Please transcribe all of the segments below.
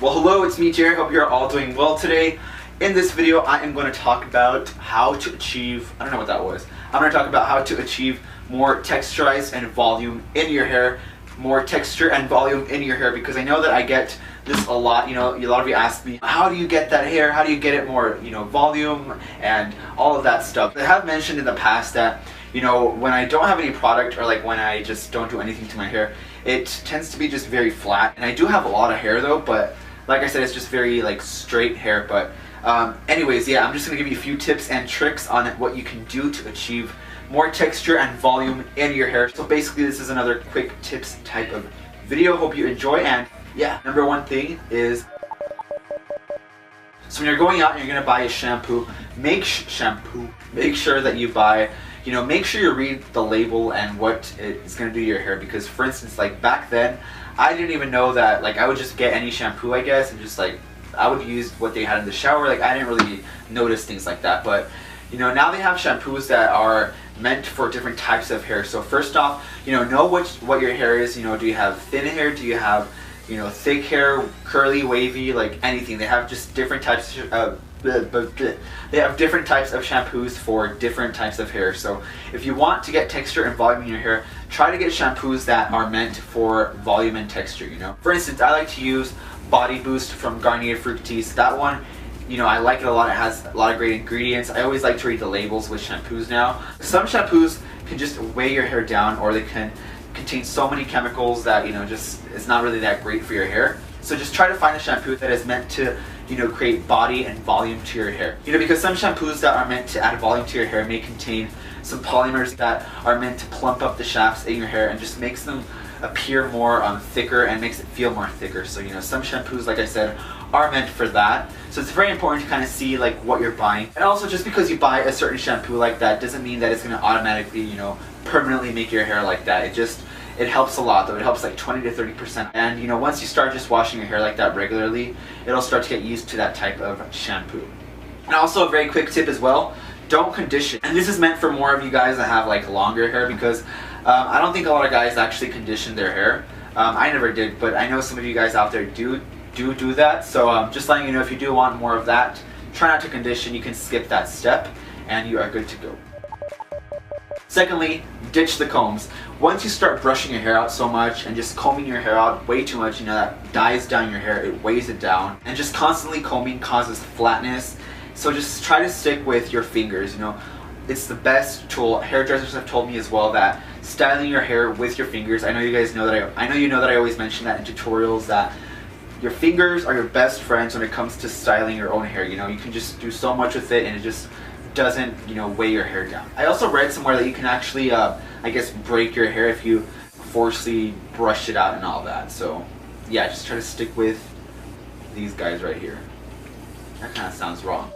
Well, hello, it's me, Jerry. Hope you're all doing well today. In this video, I am going to talk about how to achieve, I don't know what that was. I'm going to talk about how to achieve more texturized and volume in your hair, more texture and volume in your hair, because I know that I get this a lot. You know, a lot of you ask me, how do you get that hair? How do you get it more, volume and all of that stuff? I have mentioned in the past that, when I don't have any product or like when I just don't do anything to my hair, it tends to be just very flat. And I do have a lot of hair though, but like I said, it's just very like straight hair. But anyways, yeah, I'm just gonna give you a few tips and tricks on what you can do to achieve more texture and volume in your hair. So basically, this is another quick tips type of video. Hope you enjoy. And yeah, number one thing is, so when you're going out and you're gonna buy a shampoo, make sure that you buy, make sure you read the label and what it's gonna do to your hair. Because for instance, like back then, I didn't even know that, like I would just get any shampoo, I guess, and just like, I would use what they had in the shower. Like I didn't really notice things like that. But now they have shampoos that are meant for different types of hair. So first off, know what your hair is. Do you have thin hair? Do you have, thick hair, curly, wavy, like anything? They have just different types of they have different types of shampoos for different types of hair. So if you want to get texture and volume in your hair, try to get shampoos that are meant for volume and texture. For instance, I like to use Body Boost from Garnier Fructis. That one, I like it a lot. It has a lot of great ingredients. I always like to read the labels with shampoos now. Some shampoos can just weigh your hair down, or they can contain so many chemicals that, just it's not really that great for your hair. So just try to find a shampoo that is meant to, create body and volume to your hair. Because some shampoos that are meant to add volume to your hair may contain some polymers that are meant to plump up the shafts in your hair and just makes them appear more thicker and makes it feel more thicker. So some shampoos, like I said, are meant for that. So it's very important to kind of see like what you're buying. And also, just because you buy a certain shampoo like that doesn't mean that it's going to automatically, permanently make your hair like that. It helps a lot though. It helps like 20 to 30%. And once you start just washing your hair like that regularly, it'll start to get used to that type of shampoo. And also a very quick tip as well, don't condition. And this is meant for more of you guys that have like longer hair, because I don't think a lot of guys actually condition their hair. I never did, but I know some of you guys out there do that. So just letting you know, if you do want more of that, try not to condition. You can skip that step and you are good to go. Secondly, ditch the combs. Once you start brushing your hair out so much and just combing your hair out way too much, that dyes down your hair, it weighs it down. And just constantly combing causes flatness. So just try to stick with your fingers, It's the best tool. Hairdressers have told me as well that styling your hair with your fingers, I know you guys know that I always mention that in tutorials, that your fingers are your best friends when it comes to styling your own hair. You can just do so much with it and it just doesn't, weigh your hair down. I also read somewhere that you can actually, I guess, break your hair if you forcefully brush it out and all that. So yeah, just try to stick with these guys right here. That kind of sounds wrong.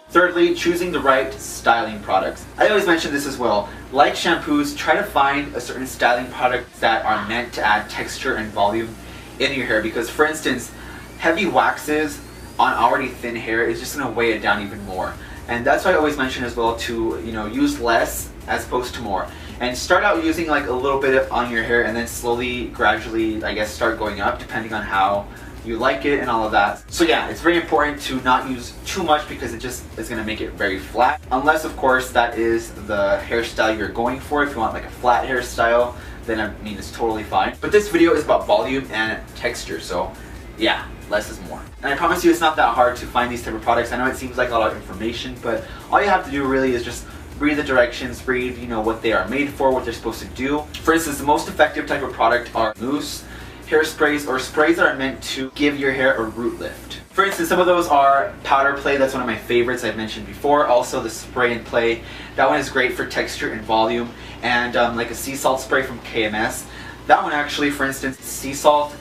Thirdly, choosing the right styling products. I always mention this as well. Like shampoos, try to find a certain styling product that are meant to add texture and volume in your hair. Because for instance, heavy waxes on already thin hair is just going to weigh it down even more. And that's why I always mention as well to, use less as opposed to more. And start out using like a little bit on your hair and then slowly, gradually, I guess, start going up depending on how you like it and all of that. So yeah, it's very important to not use too much because it just is going to make it very flat. Unless of course that is the hairstyle you're going for. If you want like a flat hairstyle, then it's totally fine. But this video is about volume and texture, so yeah, less is more. And I promise you it's not that hard to find these type of products. I know it seems like a lot of information, but all you have to do really is just read the directions, read what they are made for, what they're supposed to do. For instance, the most effective type of product are mousse, hairsprays, or sprays that are meant to give your hair a root lift. For instance, some of those are powder play. That's one of my favorites I've mentioned before. Also the spray and play. That one is great for texture and volume. And like a sea salt spray from KMS. That one actually, for instance, sea salt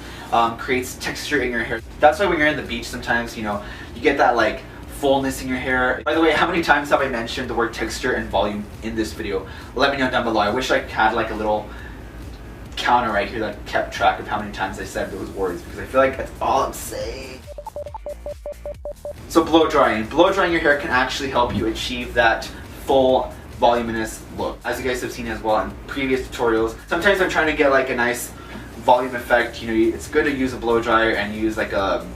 creates texture in your hair. That's why when you're in the beach sometimes, you get that like fullness in your hair. By the way, how many times have I mentioned the word texture and volume in this video? Let me know down below. I wish I had like a little counter right here that kept track of how many times I said those words, because I feel like that's all I'm saying. So blow drying. Blow drying your hair can actually help you achieve that full voluminous look. As you guys have seen as well in previous tutorials, sometimes I'm trying to get like a nice volume effect, you know, it's good to use a blow dryer and use like a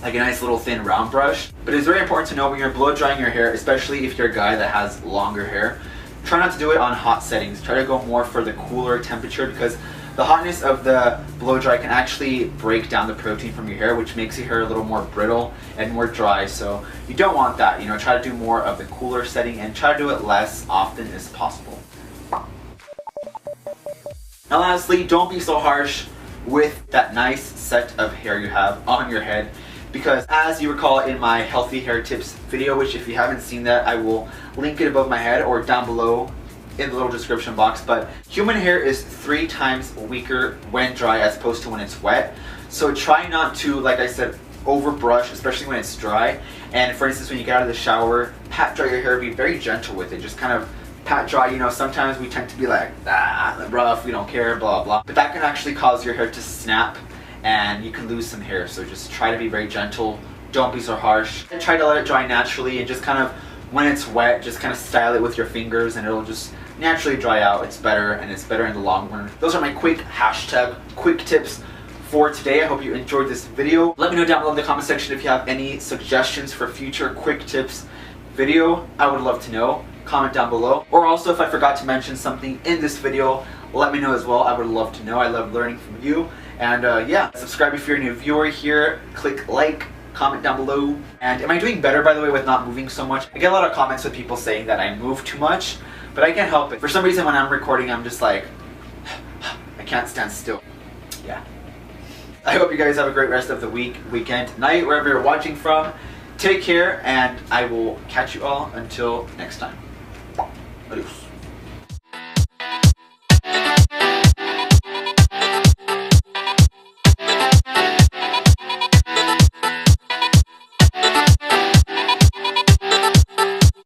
nice little thin round brush. But it's very important to know when you're blow drying your hair, especially if you're a guy that has longer hair, try not to do it on hot settings. Try to go more for the cooler temperature, because the hotness of the blow dry can actually break down the protein from your hair, which makes your hair a little more brittle and more dry. So you don't want that. You know, try to do more of the cooler setting and try to do it less often as possible. Now lastly, don't be so harsh with that nice set of hair you have on your head, because as you recall in my healthy hair tips video, which if you haven't seen that, I will link it above my head or down below in the little description box. But human hair is 3 times weaker when dry as opposed to when it's wet. So try not to, like I said, over brush, especially when it's dry. And for instance, when you get out of the shower, pat dry your hair, be very gentle with it. Just kind of pat dry. You know, sometimes we tend to be like, rough, we don't care, blah blah. But that can actually cause your hair to snap and you can lose some hair. So just try to be very gentle. Don't be so harsh. And try to let it dry naturally, and just kind of, when it's wet, just kind of style it with your fingers and it'll just naturally dry out. It's better, and it's better in the long run. Those are my quick tips for today. I hope you enjoyed this video. Let me know down below in the comment section if you have any suggestions for future quick tips video. I would love to know. Comment down below. Or also, if I forgot to mention something in this video, let me know as well. I would love to know. I love learning from you. And yeah, subscribe if you're a new viewer here. Click like, comment down below. And am I doing better, by the way, with not moving so much? I get a lot of comments with people saying that I move too much, but I can't help it. For some reason when I'm recording, I'm just like, I can't stand still. Yeah. I hope you guys have a great rest of the weekend, night, wherever you're watching from. Take care, and I will catch you all until next time. Adios.